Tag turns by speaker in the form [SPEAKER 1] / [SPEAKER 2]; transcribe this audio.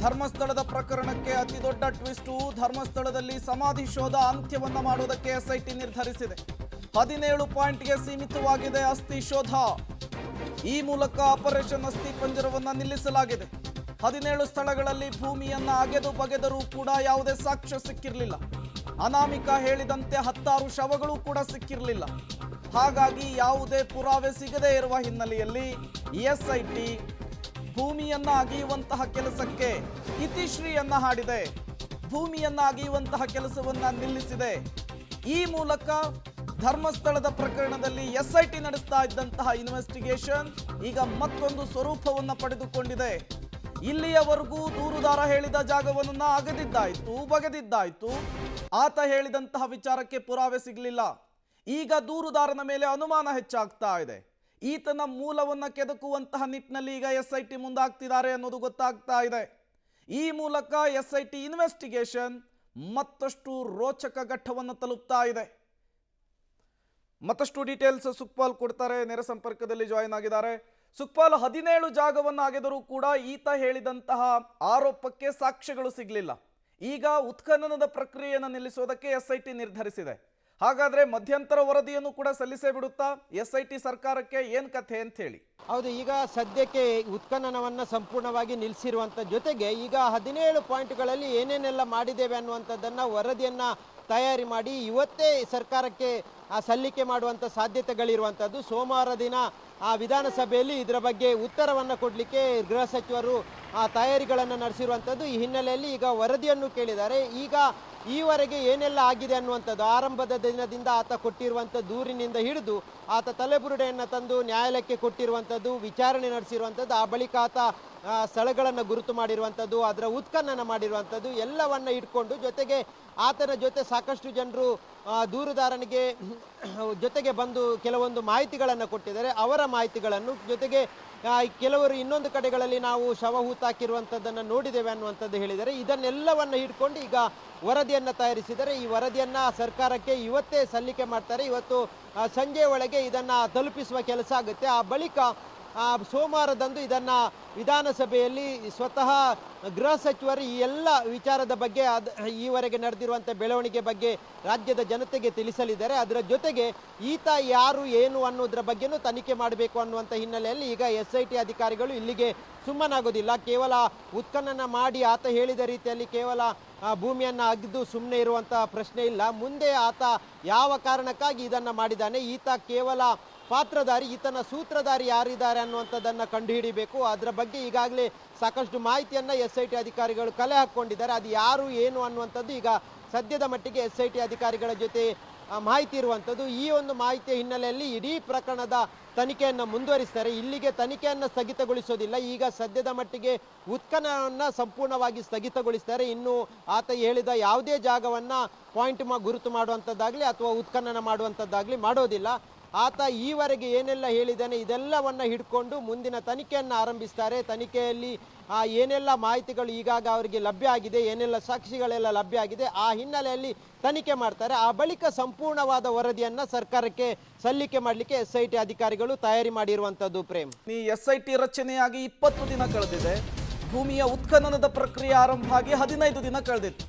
[SPEAKER 1] ಧರ್ಮಸ್ಥಳದ ಪ್ರಕರಣಕ್ಕೆ ಅತಿದೊಡ್ಡ ಟ್ವಿಸ್ಟು. ಧರ್ಮಸ್ಥಳದಲ್ಲಿ ಸಮಾಧಿ ಶೋಧ ಅಂತ್ಯವನ್ನ ಮಾಡುವುದಕ್ಕೆ ಎಸ್ಐಟಿ ನಿರ್ಧರಿಸಿದೆ. 17 ಪಾಯಿಂಟ್ಗೆ ಸೀಮಿತವಾಗಿದೆ ಅಸ್ಥಿ ಶೋಧ. ಈ ಮೂಲಕ ಆಪರೇಷನ್ ಅಸ್ಥಿ ಪಂಜರವನ್ನ ನಿಲ್ಲಿಸಲಾಗಿದೆ. 17 ಸ್ಥಳಗಳಲ್ಲಿ ಭೂಮಿಯನ್ನ ಅಗೆದು ಬಗೆದರೂ ಕೂಡ ಯಾವುದೇ ಸಾಕ್ಷ್ಯ ಸಿಕ್ಕಿರಲಿಲ್ಲ. ಅನಾಮಿಕ ಹೇಳಿದಂತೆ 16 ಶವಗಳು ಕೂಡ ಸಿಕ್ಕಿರಲಿಲ್ಲ. ಹಾಗಾಗಿ ಯಾವುದೇ ಪುರಾವೆ ಸಿಗದೇ ಇರುವ ಹಿನ್ನೆಲೆಯಲ್ಲಿ ಎಸ್ಐಟಿ ಭೂಮಿಯನ್ನ ಅಗೆಯುವಂತಹ ಕೆಲಸಕ್ಕೆ ಇತಿಶ್ರೀಯನ್ನ ಹಾಡಿದೆ. ಭೂಮಿಯನ್ನ ಅಗೆಯುವಂತಹ ಕೆಲಸವನ್ನ ನಿಲ್ಲಿಸಿದೆ. ಈ ಮೂಲಕ ಧರ್ಮಸ್ಥಳದ ಪ್ರಕರಣದಲ್ಲಿ ಎಸ್ಐಟಿ ನಡೆಸ್ತಾ ಇದ್ದಂತಹ ಇನ್ವೆಸ್ಟಿಗೇಷನ್ ಈಗ ಮತ್ತೊಂದು ಸ್ವರೂಪವನ್ನ ಪಡೆದುಕೊಂಡಿದೆ. ಇಲ್ಲಿಯವರೆಗೂ ದೂರುದಾರ ಹೇಳಿದ ಜಾಗವನ್ನ ಅಗೆದಿದ್ದಾಯ್ತು, ಬಗೆದಿದ್ದಾಯ್ತು. ಆತ ಹೇಳಿದಂತಹ ವಿಚಾರಕ್ಕೆ ಪುರಾವೆ ಸಿಗಲಿಲ್ಲ. ಈಗ ದೂರುದಾರನ ಮೇಲೆ ಅನುಮಾನ ಹೆಚ್ಚಾಗ್ತಾ ಇದೆ. ಈತನ ಮೂಲವನ್ನ ಕೆದಕುವಂತಹ ನಿಟ್ಟಿನಲ್ಲಿ ಈಗ ಎಸ್ಐಟಿ ಮುಂದಾಗ್ತಿದ್ದಾರೆ ಅನ್ನೋದು ಗೊತ್ತಾಗ್ತಾ ಇದೆ. ಈ ಮೂಲಕ ಎಸ್ಐಟಿ ಇನ್ವೆಸ್ಟಿಗೇಷನ್ ಮತ್ತಷ್ಟು ರೋಚಕ ಘಟ್ಟವನ್ನು ತಲುಪ್ತಾ ಇದೆ. ಮತ್ತಷ್ಟು ಡೀಟೇಲ್ಸ್ ಸುಕ್ಪಾಲ್ ಕೊಡ್ತಾರೆ, ನೇರ ಸಂಪರ್ಕದಲ್ಲಿ ಜಾಯಿನ್ ಆಗಿದ್ದಾರೆ. ಸುಕ್ಪಾಲ್, 17 ಜಾಗವನ್ನು ಅಗೆದರೂ ಕೂಡ ಈತ ಹೇಳಿದಂತಹ ಆರೋಪಕ್ಕೆ ಸಾಕ್ಷ್ಯಗಳು ಸಿಗಲಿಲ್ಲ. ಈಗ ಉತ್ಖನನದ ಪ್ರಕ್ರಿಯೆಯನ್ನು ನಿಲ್ಲಿಸೋದಕ್ಕೆ ಎಸ್ಐಟಿ ನಿರ್ಧರಿಸಿದೆ. ಹಾಗಾದ್ರೆ ಮಧ್ಯಂತರ ವರದಿಯನ್ನು ಕೂಡ ಸಲ್ಲಿಸೇ ಬಿಡುತ್ತಾ ಎಸ್ಐಟಿ ಸರ್ಕಾರಕ್ಕೆ? ಏನ್ ಕಥೆ ಅಂತ ಹೇಳಿ.
[SPEAKER 2] ಹೌದು, ಈಗ ಸದ್ಯಕ್ಕೆ ಉತ್ಖನನವನ್ನು ಸಂಪೂರ್ಣವಾಗಿ ನಿಲ್ಲಿಸಿರುವಂಥ ಜೊತೆಗೆ ಈಗ 17 ಪಾಯಿಂಟ್ಗಳಲ್ಲಿ ಏನೇನೆಲ್ಲ ಮಾಡಿದ್ದೇವೆ ಅನ್ನುವಂಥದ್ದನ್ನು ವರದಿಯನ್ನು ತಯಾರಿ ಮಾಡಿ ಇವತ್ತೇ ಸರ್ಕಾರಕ್ಕೆ ಸಲ್ಲಿಕೆ ಮಾಡುವಂಥ ಸಾಧ್ಯತೆಗಳಿರುವಂಥದ್ದು. ಸೋಮವಾರ ದಿನ ವಿಧಾನಸಭೆಯಲ್ಲಿ ಇದರ ಬಗ್ಗೆ ಉತ್ತರವನ್ನು ಕೊಡಲಿಕ್ಕೆ ಗೃಹ ಸಚಿವರು ತಯಾರಿಗಳನ್ನು ನಡೆಸಿರುವಂಥದ್ದು. ಈ ಹಿನ್ನೆಲೆಯಲ್ಲಿ ಈಗ ವರದಿಯನ್ನು ಕೇಳಿದ್ದಾರೆ. ಈಗ ಈವರೆಗೆ ಏನೆಲ್ಲ ಆಗಿದೆ ಅನ್ನುವಂಥದ್ದು, ಆರಂಭದ ದಿನದಿಂದ ಆತ ಕೊಟ್ಟಿರುವಂಥ ದೂರಿನಿಂದ ಹಿಡಿದು ಆತ ತಲೆಬುರುಡೆಯನ್ನು ತಂದು ನ್ಯಾಯಾಲಯಕ್ಕೆ ಕೊಟ್ಟಿರುವಂಥದ್ದು, ವಿಚಾರಣೆ ನಡೆಸಿರುವಂಥದ್ದು, ಆ ಬಳಿಕ ಆತ ಸ್ಥಳಗಳನ್ನು ಗುರುತು ಮಾಡಿರುವಂಥದ್ದು, ಅದರ ಉತ್ಖನನ ಮಾಡಿರುವಂಥದ್ದು ಎಲ್ಲವನ್ನ ಇಟ್ಕೊಂಡು, ಜೊತೆಗೆ ಆತನ ಜೊತೆ ಸಾಕಷ್ಟು ಜನರು ದೂರುದಾರನಿಗೆ ಜೊತೆಗೆ ಬಂದು ಕೆಲವೊಂದು ಮಾಹಿತಿಗಳನ್ನು ಕೊಟ್ಟಿದ್ದಾರೆ. ಅವರ ಮಾಹಿತಿಗಳನ್ನು ಜೊತೆಗೆ ಕೆಲವರು ಇನ್ನೊಂದು ಕಡೆಗಳಲ್ಲಿ ನಾವು ಶವ ಹೂತಾಕಿರುವಂಥದ್ದನ್ನು ನೋಡಿದ್ದೇವೆ ಅನ್ನುವಂಥದ್ದು ಹೇಳಿದ್ದಾರೆ. ಇದನ್ನೆಲ್ಲವನ್ನು ಇಟ್ಕೊಂಡು ಈಗ ವರದಿಯನ್ನು ತಯಾರಿಸಿದ್ದಾರೆ. ಈ ವರದಿಯನ್ನು ಸರ್ಕಾರಕ್ಕೆ ಇವತ್ತೇ ಸಲ್ಲಿಕೆ ಮಾಡ್ತಾರೆ. ಇವತ್ತು ಸಂಜೆ ಒಳಗೆ ಇದನ್ನು ತಲುಪಿಸುವ ಕೆಲಸ ಆಗುತ್ತೆ. ಆ ಬಳಿಕ ಸೋಮವಾರದಂದು ಇದನ್ನು ವಿಧಾನಸಭೆಯಲ್ಲಿ ಸ್ವತಃ ಗೃಹ ಸಚಿವರು ಈ ಎಲ್ಲ ವಿಚಾರದ ಬಗ್ಗೆ ಈವರೆಗೆ ನಡೆದಿರುವಂಥ ಬೆಳವಣಿಗೆ ಬಗ್ಗೆ ರಾಜ್ಯದ ಜನತೆಗೆ ತಿಳಿಸಲಿದ್ದಾರೆ. ಅದರ ಜೊತೆಗೆ ಈತ ಯಾರು ಏನು ಅನ್ನೋದ್ರ ಬಗ್ಗೆನೂ ತನಿಖೆ ಮಾಡಬೇಕು ಅನ್ನುವಂಥ ಹಿನ್ನೆಲೆಯಲ್ಲಿ ಈಗ ಎಸ್ಐಟಿ ಅಧಿಕಾರಿಗಳು ಇಲ್ಲಿಗೆ ಸುಮ್ಮನಾಗೋದಿಲ್ಲ. ಕೇವಲ ಉತ್ಖನನ ಮಾಡಿ ಆತ ಹೇಳಿದ ರೀತಿಯಲ್ಲಿ ಕೇವಲ ಭೂಮಿಯನ್ನು ಅಗೆದು ಸುಮ್ಮನೆ ಇರುವಂಥ ಪ್ರಶ್ನೆ ಇಲ್ಲ. ಮುಂದೆ ಆತ ಯಾವ ಕಾರಣಕ್ಕಾಗಿ ಇದನ್ನು ಮಾಡಿದ್ದಾನೆ, ಈತ ಕೇವಲ ಪಾತ್ರಧಾರಿ, ಈತನ ಸೂತ್ರಧಾರಿ ಯಾರಿದ್ದಾರೆ ಅನ್ನುವಂಥದ್ದನ್ನು ಕಂಡುಹಿಡಿಬೇಕು. ಅದರ ಬಗ್ಗೆ ಈಗಾಗಲೇ ಸಾಕಷ್ಟು ಮಾಹಿತಿಯನ್ನು ಎಸ್ಐಟಿ ಅಧಿಕಾರಿಗಳು ಕಲೆ ಹಾಕ್ಕೊಂಡಿದ್ದಾರೆ. ಅದು ಯಾರು ಏನು ಅನ್ನುವಂಥದ್ದು ಈಗ ಸದ್ಯದ ಮಟ್ಟಿಗೆ ಎಸ್ಐಟಿ ಅಧಿಕಾರಿಗಳ ಜೊತೆ ಮಾಹಿತಿ ಇರುವಂಥದ್ದು. ಈ ಒಂದು ಮಾಹಿತಿಯ ಹಿನ್ನೆಲೆಯಲ್ಲಿ ಇಡೀ ಪ್ರಕರಣದ ತನಿಖೆಯನ್ನು ಮುಂದುವರಿಸ್ತಾರೆ. ಇಲ್ಲಿಗೆ ತನಿಖೆಯನ್ನು ಸ್ಥಗಿತಗೊಳಿಸೋದಿಲ್ಲ. ಈಗ ಸದ್ಯದ ಮಟ್ಟಿಗೆ ಉತ್ಖನನವನ್ನು ಸಂಪೂರ್ಣವಾಗಿ ಸ್ಥಗಿತಗೊಳಿಸ್ತಾರೆ. ಇನ್ನು ಆತ ಹೇಳಿದ ಯಾವುದೇ ಜಾಗವನ್ನು ಪಾಯಿಂಟ್ ಗುರುತು ಮಾಡುವಂಥದ್ದಾಗಲಿ ಅಥವಾ ಉತ್ಖನನ ಮಾಡುವಂಥದ್ದಾಗಲಿ ಮಾಡೋದಿಲ್ಲ. ಆತ ಈವರೆಗೆ ಏನೆಲ್ಲ ಹೇಳಿದ್ದಾನೆ ಇದೆಲ್ಲವನ್ನು ಹಿಡ್ಕೊಂಡು ಮುಂದಿನ ತನಿಖೆಯನ್ನು ಆರಂಭಿಸ್ತಾರೆ. ತನಿಖೆಯಲ್ಲಿ ಏನೆಲ್ಲ ಮಾಹಿತಿಗಳು ಈಗಾಗ ಅವರಿಗೆ ಲಭ್ಯ ಆಗಿದೆ, ಏನೆಲ್ಲ ಸಾಕ್ಷಿಗಳೆಲ್ಲ ಲಭ್ಯ ಆಗಿದೆ, ಆ ಹಿನ್ನೆಲೆಯಲ್ಲಿ ತನಿಖೆ ಮಾಡ್ತಾರೆ. ಆ ಬಳಿಕ ಸಂಪೂರ್ಣವಾದ ವರದಿಯನ್ನು ಸರ್ಕಾರಕ್ಕೆ ಸಲ್ಲಿಕೆ ಮಾಡಲಿಕ್ಕೆ ಎಸ್ಐಟಿ ಅಧಿಕಾರಿಗಳು ತಯಾರಿ ಮಾಡಿರುವಂಥದ್ದು. ಪ್ರೇಮ್,
[SPEAKER 1] ಈ ಎಸ್ಐಟಿ ರಚನೆಯಾಗಿ 20 ದಿನ ಕಳೆದಿದೆ. ಭೂಮಿಯ ಉತ್ಖನನದ ಪ್ರಕ್ರಿಯೆ ಆರಂಭ ಆಗಿ 15 ದಿನ ಕಳೆದಿತ್ತು.